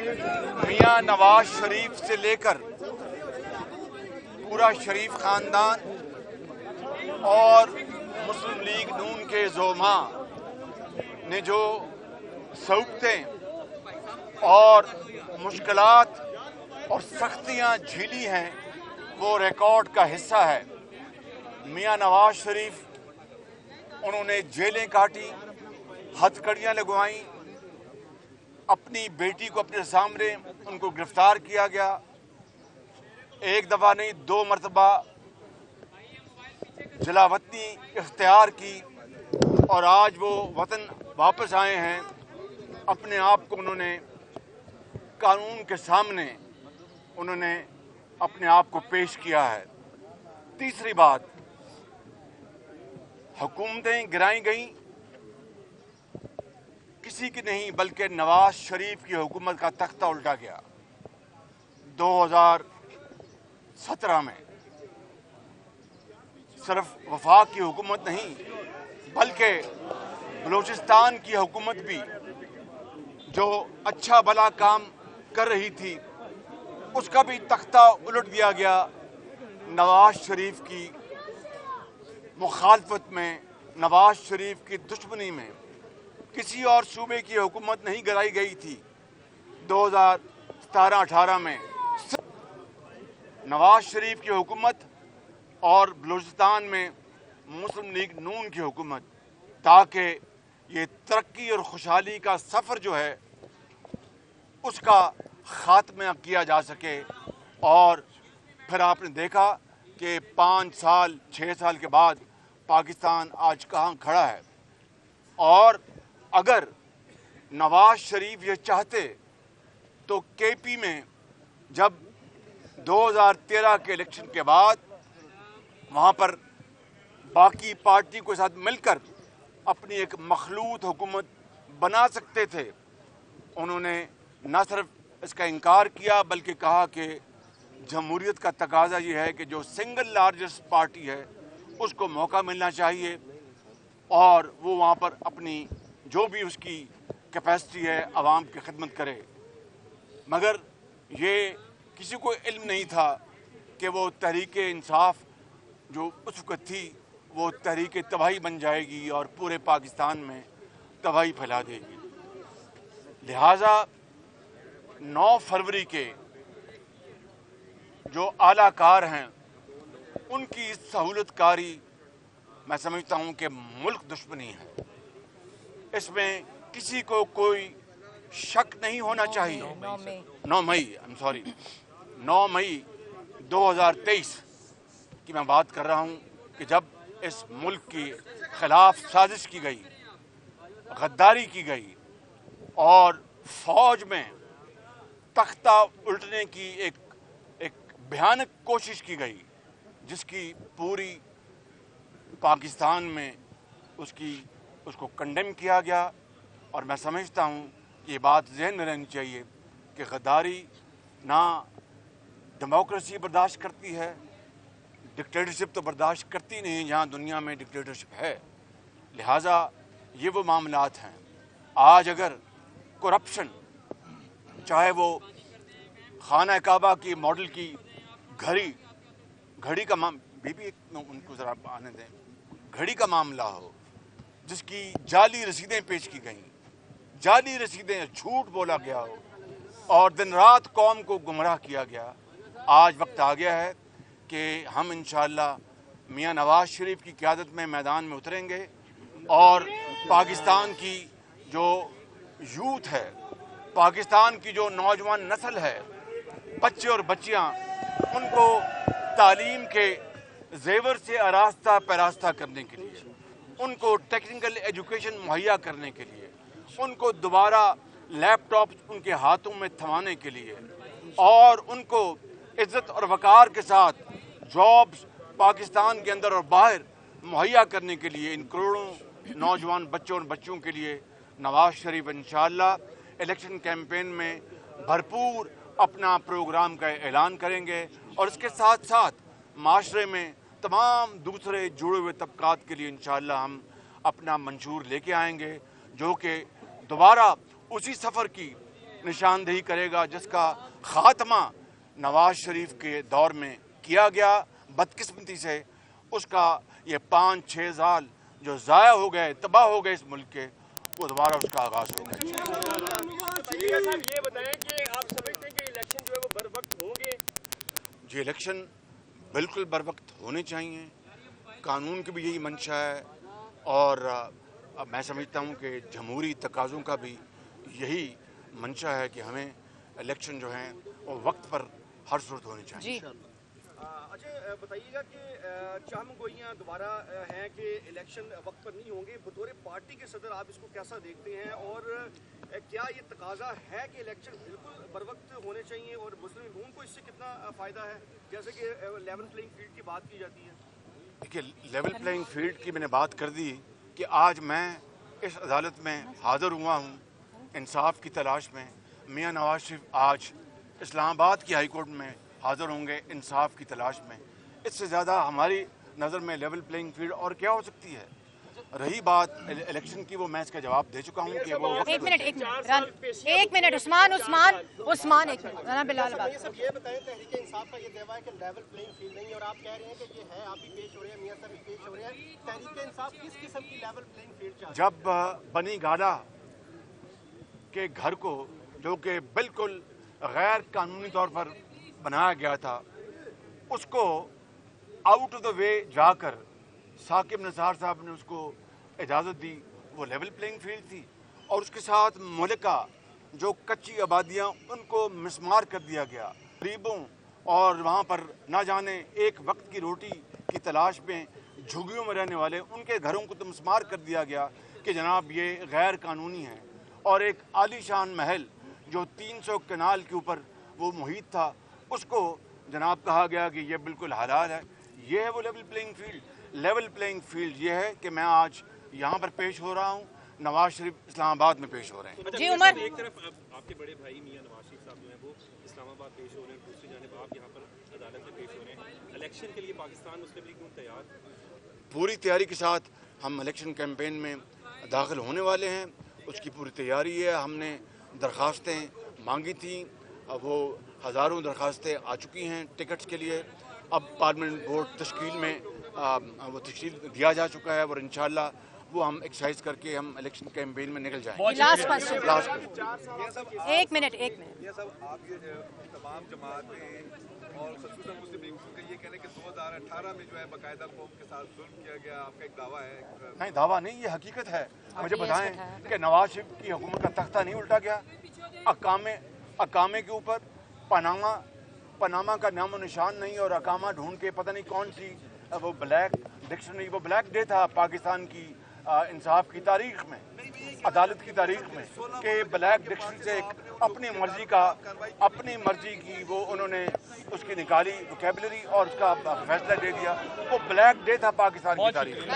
मियां नवाज शरीफ से लेकर पूरा शरीफ खानदान और मुस्लिम लीग नून के ज़ोमा ने जो सऊक़तें और मुश्किलात और सख्तियां झेली हैं वो रिकॉर्ड का हिस्सा है। मियां नवाज शरीफ उन्होंने जेलें काटी, हथकड़ियां लगवाईं, अपनी बेटी को अपने सामने उनको गिरफ्तार किया गया, एक दफ़ा नहीं 2 मरतबा जलावतनी इख्तियार की और आज वो वतन वापस आए हैं। अपने आप को उन्होंने कानून के सामने उन्होंने अपने आप को पेश किया है। तीसरी बात, हुकूमतें गिराई गई, किसी की नहीं बल्कि नवाज शरीफ की हुकूमत का तख्ता उल्टा गया। 2017 में सिर्फ वफाक की हुकूमत नहीं बल्कि बलूचिस्तान की हुकूमत भी जो अच्छा भला काम कर रही थी उसका भी तख्ता उलट दिया गया। नवाज शरीफ की मुखालफत में, नवाज शरीफ की दुश्मनी में किसी और सूबे की हुकूमत नहीं गिराई गई थी। 2017-18 में नवाज शरीफ की हुकूमत और बलूचिस्तान में मुस्लिम लीग नून की हुकूमत, ताकि ये तरक्की और खुशहाली का सफ़र जो है उसका ख़ात्मा किया जा सके। और फिर आपने देखा कि 5 साल 6 साल के बाद पाकिस्तान आज कहाँ खड़ा है। और अगर नवाज शरीफ ये चाहते तो केपी में जब 2013 के इलेक्शन के बाद वहाँ पर बाकी पार्टी के साथ मिलकर अपनी एक मखलूत हुकूमत बना सकते थे। उन्होंने न सिर्फ इसका इनकार किया बल्कि कहा कि जमहूरियत का तकाजा ये है कि जो सिंगल लार्जेस्ट पार्टी है उसको मौका मिलना चाहिए और वो वहाँ पर अपनी जो भी उसकी कैपेसिटी है आवाम की खिदमत करे। मगर ये किसी को इल्म नहीं था कि वो तहरीक इंसाफ जो उस वक्त थी वो तहरीक तबाही बन जाएगी और पूरे पाकिस्तान में तबाही फैला देगी। लिहाजा 9 फरवरी के जो आलाकार हैं उनकी सहूलतकारी मैं समझता हूँ कि मुल्क दुश्मनी है। इसमें किसी को कोई शक नहीं होना चाहिए। 9 मई 2023 की मैं बात कर रहा हूँ कि जब इस मुल्क की खिलाफ साजिश की गई, गद्दारी की गई और फौज में तख्ता उल्टने की एक भयानक कोशिश की गई, जिसकी पूरी पाकिस्तान में उसको कंडेम किया गया। और मैं समझता हूँ ये बात ज़हन में रहनी चाहिए कि गद्दारी ना डेमोक्रेसी बर्दाश्त करती है, डिक्टेटरशिप तो बर्दाश्त करती नहीं जहाँ दुनिया में डिक्टेटरशिप है। लिहाजा ये वो मामलात हैं। आज अगर करप्शन, चाहे वो खाना काबा की मॉडल की घड़ी का बीबी उनको ज़रा आने दें, घड़ी का मामला हो जिसकी जाली रसीदें पेश की गई, जाली रसीदें, झूठ बोला गया हो और दिन रात कौम को गुमराह किया गया। आज वक्त आ गया है कि हम इंशाअल्लाह मियां नवाज शरीफ की क़यादत में मैदान में उतरेंगे और पाकिस्तान की जो यूथ है, पाकिस्तान की जो नौजवान नस्ल है, बच्चे और बच्चियां, उनको तालीम के जेवर से आरास्ता पैरास्ता करने के लिए, उनको टेक्निकल एजुकेशन मुहैया करने के लिए, उनको दोबारा लैपटॉप उनके हाथों में थमाने के लिए और उनको इज्जत और वकार के साथ जॉब्स पाकिस्तान के अंदर और बाहर मुहैया करने के लिए इन करोड़ों नौजवान बच्चों और बच्चों के लिए नवाज शरीफ इंशाअल्लाह इलेक्शन कैंपेन में भरपूर अपना प्रोग्राम का ऐलान करेंगे और इसके साथ साथ माशरे में तमाम दूसरे जुड़े हुए तबकात के लिए इंशाअल्लाह हम अपना मंशूर लेके आएंगे, जो कि दोबारा उसी सफ़र की निशानदेही करेगा, जिसका खात्मा नवाज शरीफ के दौर में किया गया बदकिस्मती से। उसका ये 5-6 साल जो ज़ाया हो गए, तबाह हो गए इस मुल्क के, वो दोबारा उसका आगाज़ हो गया। ये बताएं कि आप समझते हैं कि इलेक्शन जो है वो बर वक्त होंगे? जी, इलेक्शन बिल्कुल बर वक्त होने चाहिए, कानून की भी यही मंशा है, और मैं समझता हूँ कि जमहूरी तकाज़ों का भी यही मंशा है कि हमें इलेक्शन जो हैं वो वक्त पर हर सूरत होनी चाहिए। अच्छा, बताइएगा कि चाहमगोइयाँ दोबारा हैं कि इलेक्शन वक्त पर नहीं होंगे। बतौर पार्टी के सदर आप इसको कैसा देखते हैं, और क्या ये तकाजा है कि इलेक्शन बिल्कुल बर वक्त होने चाहिए, और मुस्लिम लीग नून को इससे कितना फ़ायदा है, जैसे कि लेवल प्लेइंग फील्ड की बात की जाती है? देखिए, लेवल प्लेइंग फील्ड की मैंने बात कर दी कि आज मैं इस अदालत में हाज़िर हुआ हूँ इंसाफ की तलाश में। मियाँ नवाज शरीफ आज इस्लामाबाद की हाई कोर्ट में हाज़िर होंगे इंसाफ की तलाश में। इससे ज़्यादा हमारी नज़र में लेवल प्लेइंग फील्ड और क्या हो सकती है। रही बात इलेक्शन की, वो मैं इसका जवाब दे चुका हूँ कि वो एक मिनट उस्मान एक मिनट राना बिलाल बात। ये बताएं, तहरीक इंसाफ का ये दावा है कि लेवल प्लेइंग फील्ड नहीं है, और आप कह रहे हैं कि ये है, आप भी पेश हो रहे हैं, मियां साहब भी पेश हो रहे हैं। तहरीक इंसाफ किस किस्म की लेवल प्लेइंग फील्ड चाहती है? जब बनी गाला के घर को, जो कि बिल्कुल गैर कानूनी तौर पर बनाया गया था, उसको आउट ऑफ द वे जाकर साकिब निसार साहब ने उसको इजाज़त दी, वो लेवल प्लेइंग फील्ड थी। और उसके साथ मुल्का जो कच्ची आबादियाँ, उनको मिसमार कर दिया गया। गरीबों और वहाँ पर ना जाने एक वक्त की रोटी की तलाश में झुग्गियों में रहने वाले, उनके घरों को तो मिसमार कर दिया गया कि जनाब ये गैर कानूनी है। और एक आलीशान महल जो 300 कनाल के ऊपर वो मुहित था, उसको जनाब कहा गया कि ये बिल्कुल हलाल है। ये है वो level playing field. Level playing field ये है कि मैं आज यहाँ पर पेश हो रहा हूँ, नवाज शरीफ इस्लामाबाद में पेश हो रहे हैं। जी उमर, एक तरफ आपके बड़े भाई मियां नवाज शरीफ साहब जो हैं वो इस्लामाबाद पेश हो रहे हैं, दूसरी जानिब आप यहाँ पर अदालत में पेश हो रहे हैं। इलेक्शन के लिए पाकिस्तान मुस्लिम लीग नून तैयार? पूरी तैयारी के साथ हम इलेक्शन कैंपेन में दाखिल होने वाले हैं, उसकी पूरी तैयारी है। हमने दरख्वास्तें मांगी थी, वो हज़ारों दरख्वास्तें आ चुकी हैं टिकट्स के लिए। अब पार्लियामेंट बोर्ड तश्कील में वो तश्कील दिया जा चुका है, और इंशाअल्लाह वो हम एक्सरसाइज करके हम इलेक्शन कैंपेन में निकल जाएंगे। लास्ट क्वेश्चन, एक मिनट। ये सब आप ये तमाम जमातें और ख़ुसूसन मुस्लिम लीग का ये कहने कि 2018 में जो है बाकायदा कौम के साथ जुल्म किया गया, आपका एक दावा है? नहीं, दावा नहीं, ये हकीकत है। मुझे बताएं कि नवाज शरीफ की हुकूमत का तख्ता नहीं उल्टा गया। अकामे के ऊपर पनामा का नामो निशान नहीं, और अकामा ढूंढ के पता नहीं कौन सी वो ब्लैक डिक्शनरी, वो ब्लैक डे था पाकिस्तान की इंसाफ की तारीख में, अदालत की तारीख में, कि ब्लैक डिक्शनरी से एक अपनी मर्जी की वो उन्होंने उसकी निकाली वोकैबुलरी और उसका फैसला दे दिया। वो ब्लैक डे था पाकिस्तान की तारीख में।